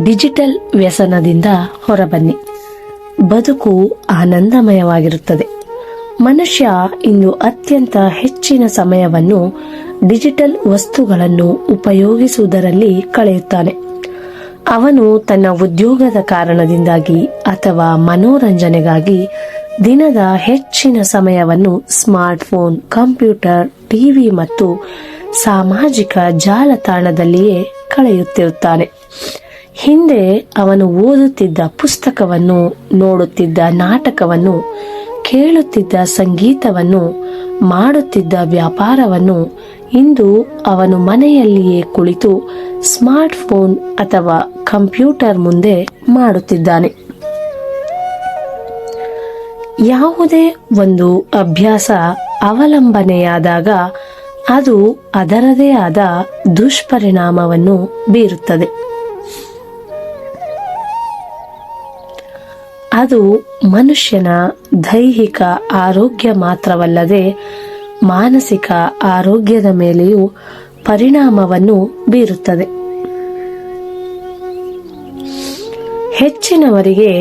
Digital ವ್ಯಸನದಿಂದ ಹೊರಬನ್ನಿ. ಬದುಕು ಆನಂದಮಯವಾಗಿರುತ್ತದೆ. ಮನುಷ್ಯ ಇಂದು ಅತ್ಯಂತ ಹೆಚ್ಚಿನ ಸಮಯವನ್ನು ಡಿಜಿಟಲ್ ವಸ್ತುಗಳನ್ನು ಉಪಯೋಗಿಸುವುದರಲ್ಲಿ ಕಳೆಯುತ್ತಾನೆ. ಅವನು ತನ್ನ ಉದ್ಯೋಗದ ಕಾರಣದಿಂದಾಗಿ ಅಥವಾ ಮನೋರಂಜನೆಗಾಗಿ ದಿನದ ಹೆಚ್ಚಿನ ಸಮಯವನ್ನು ಸ್ಮಾರ್ಟ್ಫೋನ್, ಕಂಪ್ಯೂಟರ್, ಟಿವಿ ಮತ್ತು ಸಾಮಾಜಿಕ ಜಾಲತಾಣದಲ್ಲಿಯೇ ಕಳೆಯುತ್ತಿರುತ್ತಾನೆ. ಹಿಂದೆ ಅವನು ಓದುತ್ತಿದ್ದ ಪುಸ್ತಕವನ್ನು, ನೋಡುತ್ತಿದ್ದ ನಾಟಕವನ್ನು, ಕೇಳುತ್ತಿದ್ದ ಸಂಗೀತವನ್ನು, ಮಾಡುತ್ತಿದ್ದ ವ್ಯಾಪಾರವನ್ನು ಇಂದು ಅವನು ಮನೆಯಲ್ಲಿಯೇ ಕುಳಿತು ಸ್ಮಾರ್ಟ್ಫೋನ್ ಅಥವಾ ಕಂಪ್ಯೂಟರ್ ಮುಂದೆ ಮಾಡುತ್ತಿದ್ದಾನೆ. ಯಾವುದೇ ಒಂದು ಅಭ್ಯಾಸ ಅವಲಂಬನೆಯಾದಾಗ ಅದು ಅದರದೇ ಆದ ದುಷ್ಪರಿಣಾಮವನ್ನು ಬೀರುತ್ತದೆ. ಅದು ಮನುಷ್ಯನ ದೈಹಿಕ ಆರೋಗ್ಯ ಮಾತ್ರವಲ್ಲದೆ ಮಾನಸಿಕ ಆರೋಗ್ಯದ ಮೇಲೆಯೂ ಪರಿಣಾಮವನ್ನು ಬೀರುತ್ತದೆ. ಹೆಚ್ಚಿನವರಿಗೆ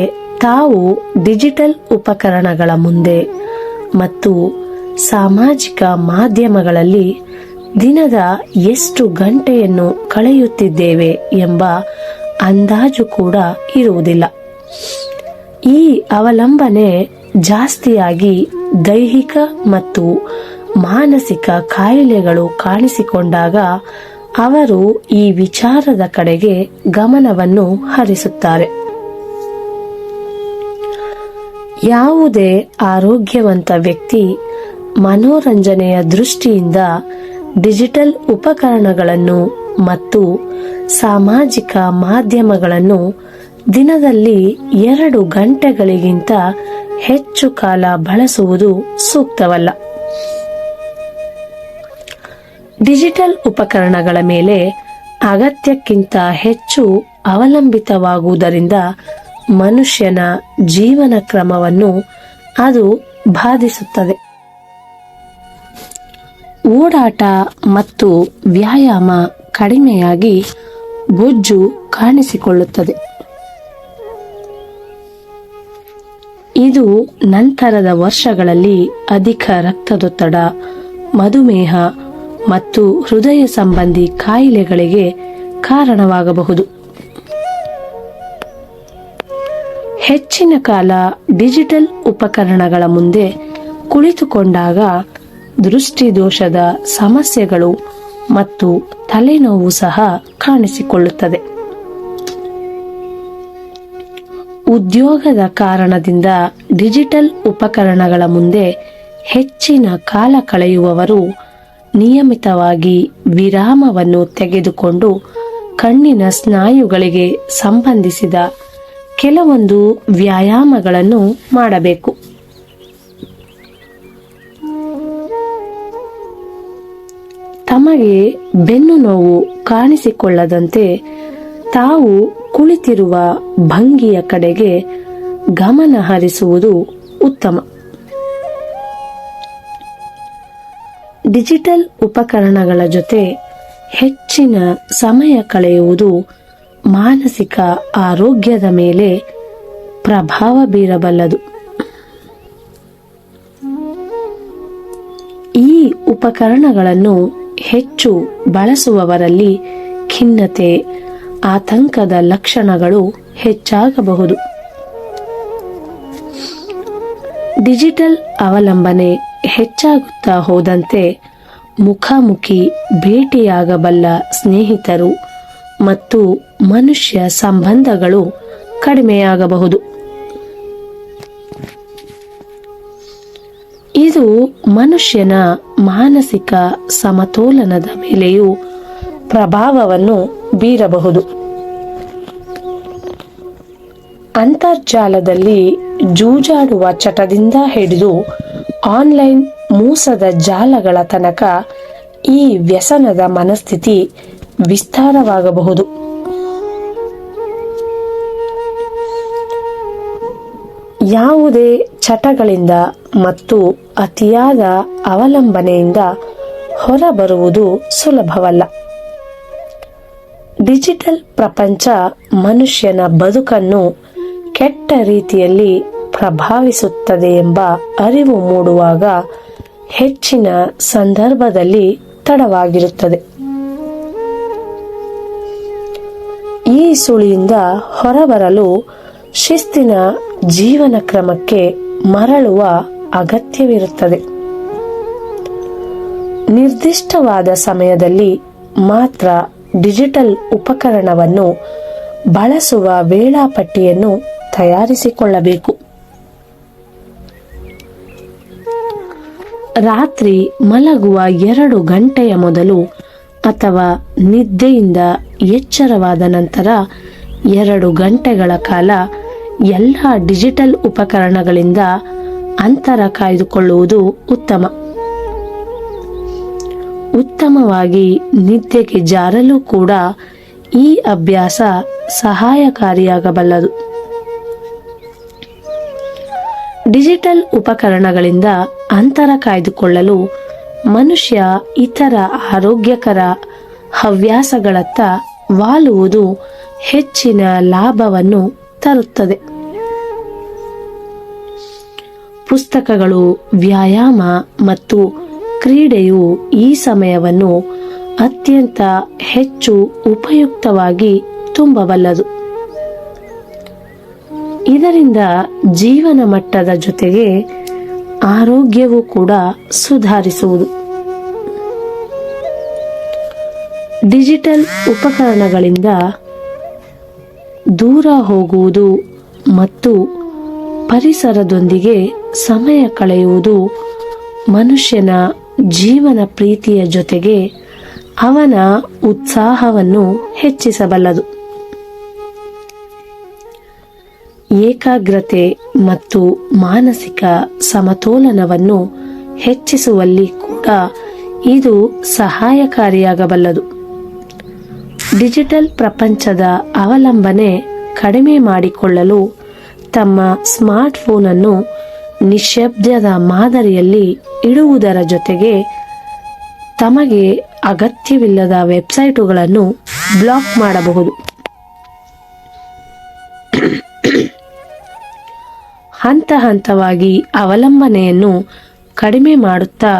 ತಾವು ಡಿಜಿಟಲ್ ಉಪಕರಣಗಳ ಮುಂದೆ ಮತ್ತು ಸಾಮಾಜಿಕ ಮಾಧ್ಯಮಗಳಲ್ಲಿ ದಿನದ ಎಷ್ಟು ಗಂಟೆಯನ್ನು ಕಳೆಯುತ್ತಿದ್ದೇವೆ ಎಂಬ ಅಂದಾಜು ಕೂಡ ಇರುವುದಿಲ್ಲ. ಈ ಅವಲಂಬನೆ ಜಾಸ್ತಿಯಾಗಿ ದೈಹಿಕ ಮತ್ತು ಮಾನಸಿಕ ಕಾಯಿಲೆಗಳು ಕಾಣಿಸಿಕೊಂಡಾಗ ಅವರು ಈ ವಿಚಾರದ ಕಡೆಗೆ ಗಮನವನ್ನು ಹರಿಸುತ್ತಾರೆ. ಯಾವುದೇ ಆರೋಗ್ಯವಂತ ವ್ಯಕ್ತಿ ಮನೋರಂಜನೆಯ ದೃಷ್ಟಿಯಿಂದ ಡಿಜಿಟಲ್ ಉಪಕರಣಗಳನ್ನು ಮತ್ತು ಸಾಮಾಜಿಕ ಮಾಧ್ಯಮಗಳನ್ನು ದಿನದಲ್ಲಿ 2 ಗಂಟೆಗಳಿಗಿಂತ ಹೆಚ್ಚು ಕಾಲ ಬಳಸುವುದು ಸೂಕ್ತವಲ್ಲ. ಡಿಜಿಟಲ್ ಉಪಕರಣಗಳ ಮೇಲೆ ಅಗತ್ಯಕ್ಕಿಂತ ಹೆಚ್ಚು ಅವಲಂಬಿತವಾಗುವುದರಿಂದ ಮನುಷ್ಯನ ಜೀವನ ಕ್ರಮವನ್ನು ಅದು ಬಾಧಿಸುತ್ತದೆ. ಓಡಾಟ ಮತ್ತು ವ್ಯಾಯಾಮ ಕಡಿಮೆಯಾಗಿ ಬೊಜ್ಜು ಕಾಣಿಸಿಕೊಳ್ಳುತ್ತದೆ. ಇದು ನಂತರದ ವರ್ಷಗಳಲ್ಲಿ ಅಧಿಕ ರಕ್ತದೊತ್ತಡ, ಮಧುಮೇಹ ಮತ್ತು ಹೃದಯ ಸಂಬಂಧಿ ಕಾಯಿಲೆಗಳಿಗೆ ಕಾರಣವಾಗಬಹುದು. ಹೆಚ್ಚಿನ ಕಾಲ ಡಿಜಿಟಲ್ ಉಪಕರಣಗಳ ಮುಂದೆ ಕುಳಿತುಕೊಂಡಾಗ ದೃಷ್ಟಿದೋಷದ ಸಮಸ್ಯೆಗಳು ಮತ್ತು ತಲೆನೋವು ಸಹ ಕಾಣಿಸಿಕೊಳ್ಳುತ್ತದೆ. ಉದ್ಯೋಗದ ಕಾರಣದಿಂದ ಡಿಜಿಟಲ್ ಉಪಕರಣಗಳ ಮುಂದೆ ಹೆಚ್ಚಿನ ಕಾಲ ಕಳೆಯುವವರು ನಿಯಮಿತವಾಗಿ ವಿರಾಮವನ್ನು ತೆಗೆದುಕೊಂಡು ಕಣ್ಣಿನ ಸ್ನಾಯುಗಳಿಗೆ ಸಂಬಂಧಿಸಿದ ಕೆಲವೊಂದು ವ್ಯಾಯಾಮಗಳನ್ನು ಮಾಡಬೇಕು. ತಮಗೆ ಬೆನ್ನು ನೋವು ಕಾಣಿಸಿಕೊಳ್ಳದಂತೆ ತಾವು ಕುಳಿತಿರುವ ಭಂಗಿಯ ಕಡೆಗೆ ಗಮನ ಹರಿಸುವುದು ಉತ್ತಮ. ಡಿಜಿಟಲ್ ಉಪಕರಣಗಳ ಜೊತೆ ಹೆಚ್ಚಿನ ಸಮಯ ಕಳೆಯುವುದು ಮಾನಸಿಕ ಆರೋಗ್ಯದ ಮೇಲೆ ಪ್ರಭಾವ ಬೀರಬಲ್ಲದು. ಈ ಉಪಕರಣಗಳನ್ನು ಹೆಚ್ಚು ಬಳಸುವವರಲ್ಲಿ ಖಿನ್ನತೆ, ಆತಂಕದ ಲಕ್ಷಣಗಳು ಹೆಚ್ಚಾಗಬಹುದು. ಡಿಜಿಟಲ್ ಅವಲಂಬನೆ ಹೆಚ್ಚಾಗುತ್ತಾ ಹೋದಂತೆ ಮುಖಾಮುಖಿ ಭೇಟಿಯಾಗಬಲ್ಲ ಸ್ನೇಹಿತರು ಮತ್ತು ಮನುಷ್ಯ ಸಂಬಂಧಗಳು ಕಡಿಮೆಯಾಗಬಹುದು. ಇದು ಮನುಷ್ಯನ ಮಾನಸಿಕ ಸಮತೋಲನದ ಮೇಲೆಯೂ ಪ್ರಭಾವವನ್ನು ಬೀರಬಹುದು. ಅಂತರ್ಜಾಲದಲ್ಲಿ ಜೂಜಾಡುವ ಚಟದಿಂದ ಹಿಡಿದು ಆನ್ಲೈನ್ ಮೋಸದ ಜಾಲಗಳ ತನಕ ಈ ವ್ಯಸನದ ಮನಸ್ಥಿತಿ ವಿಸ್ತಾರವಾಗಬಹುದು. ಯಾವುದೇ ಚಟಗಳಿಂದ ಮತ್ತು ಅತಿಯಾದ ಅವಲಂಬನೆಯಿಂದ ಹೊರಬರುವುದು ಸುಲಭವಲ್ಲ. ಡಿಜಿಟಲ್ ಪ್ರಪಂಚ ಮನುಷ್ಯನ ಬದುಕನ್ನು ಕೆಟ್ಟ ರೀತಿಯಲ್ಲಿ ಪ್ರಭಾವಿಸುತ್ತದೆ ಎಂಬ ಅರಿವು ಮೂಡುವಾಗ ಹೆಚ್ಚಿನ ಸಂದರ್ಭದಲ್ಲಿ ತಡವಾಗಿರುತ್ತದೆ. ಈ ಸುಳಿಯಿಂದ ಹೊರಬರಲು ಶಿಸ್ತಿನ ಜೀವನ ಕ್ರಮಕ್ಕೆ ಮರಳುವ ಅಗತ್ಯವಿರುತ್ತದೆ. ನಿರ್ದಿಷ್ಟವಾದ ಸಮಯದಲ್ಲಿ ಮಾತ್ರ ಡಿಜಿಟಲ್ ಉಪಕರಣವನ್ನು ಬಳಸುವ ವೇಳಾಪಟ್ಟಿಯನ್ನು ತಯಾರಿಸಿಕೊಳ್ಳಬೇಕು. ರಾತ್ರಿ ಮಲಗುವ 2 ಗಂಟೆಯ ಮೊದಲು ಅಥವಾ ನಿದ್ದೆಯಿಂದ ಎಚ್ಚರವಾದ ನಂತರ 2 ಗಂಟೆಗಳ ಕಾಲ ಎಲ್ಲ ಡಿಜಿಟಲ್ ಉಪಕರಣಗಳಿಂದ ಅಂತರ ಕಾಯ್ದುಕೊಳ್ಳುವುದು ಉತ್ತಮ. ಉತ್ತಮವಾಗಿ ನಿದ್ದೆಗೆ ಜಾರಲು ಕೂಡ ಈ ಅಭ್ಯಾಸ ಸಹಾಯಕಾರಿಯಾಗಬಲ್ಲದು. ಡಿಜಿಟಲ್ ಉಪಕರಣಗಳಿಂದ ಅಂತರ ಕಾಯ್ದುಕೊಳ್ಳಲು ಮನುಷ್ಯ ಇತರ ಆರೋಗ್ಯಕರ ಹವ್ಯಾಸಗಳತ್ತ ವಾಲುವುದು ಹೆಚ್ಚಿನ ಲಾಭವನ್ನು ತರುತ್ತದೆ. ಪುಸ್ತಕಗಳು, ವ್ಯಾಯಾಮ ಮತ್ತು ಕ್ರೀಡೆಯು ಈ ಸಮಯವನ್ನು ಅತ್ಯಂತ ಹೆಚ್ಚು ಉಪಯುಕ್ತವಾಗಿ ತುಂಬಬಲ್ಲದು. ಇದರಿಂದ ಜೀವನ ಮಟ್ಟದ ಜೊತೆಗೆ ಆರೋಗ್ಯವೂ ಕೂಡ ಸುಧಾರಿಸುವುದು. ಡಿಜಿಟಲ್ ಉಪಕರಣಗಳಿಂದ ದೂರ ಹೋಗುವುದು ಮತ್ತು ಪರಿಸರದೊಂದಿಗೆ ಸಮಯ ಕಳೆಯುವುದು ಮನುಷ್ಯನ ಜೀವನ ಪ್ರೀತಿಯ ಜೊತೆಗೆ ಅವನ ಉತ್ಸಾಹವನ್ನು ಹೆಚ್ಚಿಸಬಲ್ಲದು. ಏಕಾಗ್ರತೆ ಮತ್ತು ಮಾನಸಿಕ ಸಮತೋಲನವನ್ನು ಹೆಚ್ಚಿಸುವಲ್ಲಿ ಕೂಡ ಇದು ಸಹಾಯಕಾರಿಯಾಗಬಲ್ಲದು. ಡಿಜಿಟಲ್ ಪ್ರಪಂಚದ ಅವಲಂಬನೆ ಕಡಿಮೆ ಮಾಡಿಕೊಳ್ಳಲು ತಮ್ಮ ಸ್ಮಾರ್ಟ್ಫೋನ್ ಅನ್ನು ನಿಶ್ಶಬ್ದದ ಮಾದರಿಯಲ್ಲಿ ಇಡುವುದರ ಜೊತೆಗೆ ತಮಗೆ ಅಗತ್ಯವಿಲ್ಲದ ವೆಬ್ಸೈಟುಗಳನ್ನು ಬ್ಲಾಕ್ ಮಾಡಬಹುದು. ಹಂತ ಹಂತವಾಗಿ ಅವಲಂಬನೆಯನ್ನು ಕಡಿಮೆ ಮಾಡುತ್ತಾ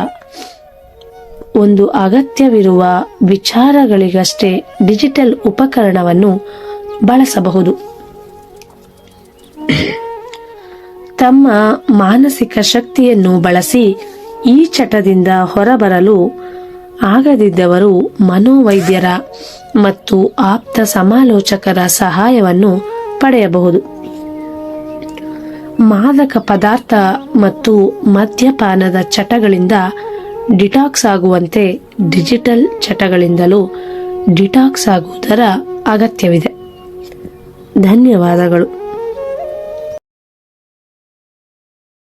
ಒಂದು ಅಗತ್ಯವಿರುವ ವಿಚಾರಗಳಿಗಷ್ಟೇ ಡಿಜಿಟಲ್ ಉಪಕರಣವನ್ನು ಬಳಸಬಹುದು. ತಮ್ಮ ಮಾನಸಿಕ ಶಕ್ತಿಯನ್ನು ಬಳಸಿ ಈ ಚಟದಿಂದ ಹೊರಬರಲು ಆಗದಿದ್ದವರು ಮನೋವೈದ್ಯರ ಮತ್ತು ಆಪ್ತ ಸಮಾಲೋಚಕರ ಸಹಾಯವನ್ನು ಪಡೆಯಬಹುದು. ಮಾದಕ ಪದಾರ್ಥ ಮತ್ತು ಮದ್ಯಪಾನದ ಚಟಗಳಿಂದ ಡಿಟಾಕ್ಸ್ ಆಗುವಂತೆ ಡಿಜಿಟಲ್ ಚಟಗಳಿಂದಲೂ ಡಿಟಾಕ್ಸ್ ಆಗುವುದರ ಅಗತ್ಯವಿದೆ. ಧನ್ಯವಾದಗಳು.